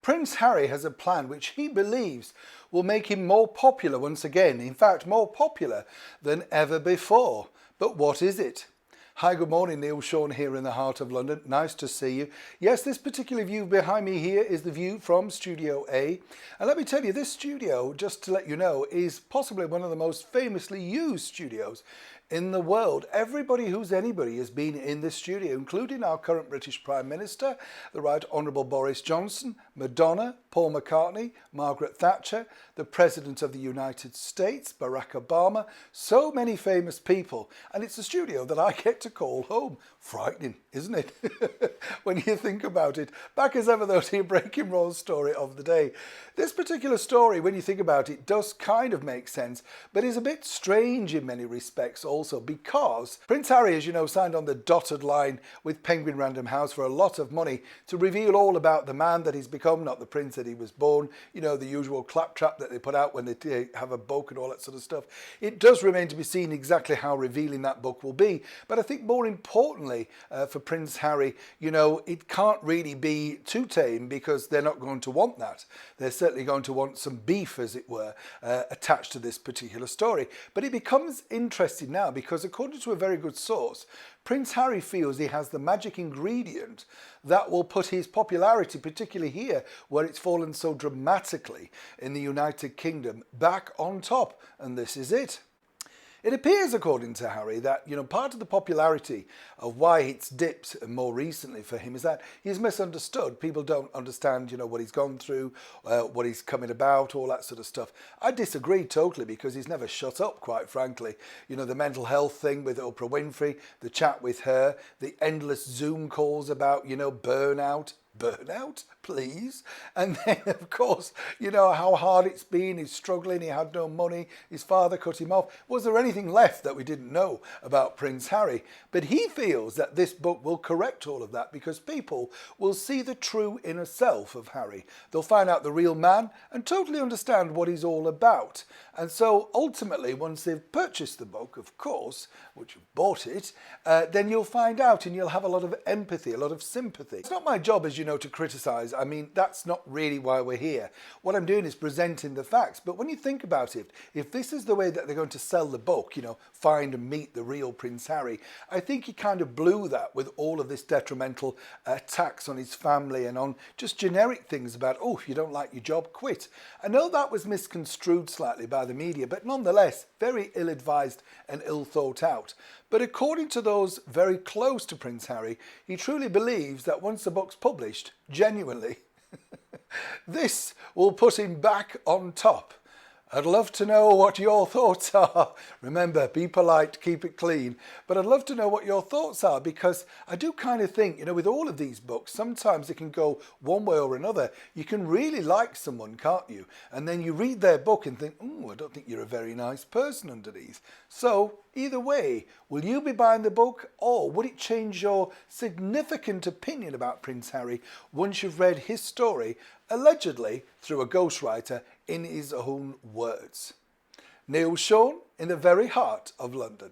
Prince Harry has a plan which he believes will make him more popular once again, in fact more popular than ever before. But what is it? Hi, good morning, Neil Sean here in the heart of London. Nice to see you. Yes, this particular view behind me here is the view from Studio A. And let me tell you, this studio, just to let you know, is possibly one of the most famously used studios in the world. Everybody who's anybody has been in this studio, including our current British Prime Minister, the Right Honourable Boris Johnson, Madonna, Paul McCartney, Margaret Thatcher, the President of the United States, Barack Obama, so many famous people. And it's a studio that I get to call home. Frightening, isn't it? When you think about it. Back as ever though to your Breaking Roll story of the day. This particular story, when you think about it, does kind of make sense, but is a bit strange in many respects also, because Prince Harry, as you know, signed on the dotted line with Penguin Random House for a lot of money to reveal all about the man that he's become, not the prince that he was born. You know, the usual claptrap that they put out when they have a book and all that sort of stuff. It does remain to be seen exactly how revealing that book will be, but I think more importantly for Prince Harry, you know, it can't really be too tame, because they're not going to want that. They're certainly going to want some beef, as it were, attached to this particular story. But it becomes interesting now because, according to a very good source, Prince Harry feels he has the magic ingredient that will put his popularity, particularly here where it's fallen so dramatically in the United Kingdom, back on top. And this is it. It appears, according to Harry, that, you know, part of the popularity of why it's dipped more recently for him is that he's misunderstood. People don't understand, you know, what he's gone through, what he's coming about, all that sort of stuff. I disagree totally, because he's never shut up, quite frankly. You know, the mental health thing with Oprah Winfrey, the chat with her, the endless Zoom calls about, you know, burnout, please. And then, of course, you know how hard it's been. He's struggling. He had no money. His father cut him off. Was there anything left that we didn't know about Prince Harry? But he feels that this book will correct all of that, because people will see the true inner self of Harry. They'll find out the real man and totally understand what he's all about. And so ultimately, once they've purchased the book, of course, which you've bought it, then you'll find out, and you'll have a lot of empathy, a lot of sympathy. It's not my job, as you know, to criticise. I mean, that's not really why we're here. What I'm doing is presenting the facts. But when you think about it, if this is the way that they're going to sell the book, you know, find and meet the real Prince Harry, I think he kind of blew that with all of this detrimental attacks on his family and on just generic things about, oh, if you don't like your job, quit. I know that was misconstrued slightly by the media, but nonetheless, very ill-advised and ill thought out. But according to those very close to Prince Harry, he truly believes that once the book's published, genuinely, this will put him back on top. I'd love to know what your thoughts are. Remember, be polite, keep it clean. But I'd love to know what your thoughts are, because I do kind of think, you know, with all of these books, sometimes it can go one way or another. You can really like someone, can't you? And then you read their book and think, oh, I don't think you're a very nice person underneath. So either way, will you be buying the book, or would it change your significant opinion about Prince Harry once you've read his story, allegedly through a ghostwriter, in his own words? Neil Sean in the very heart of London.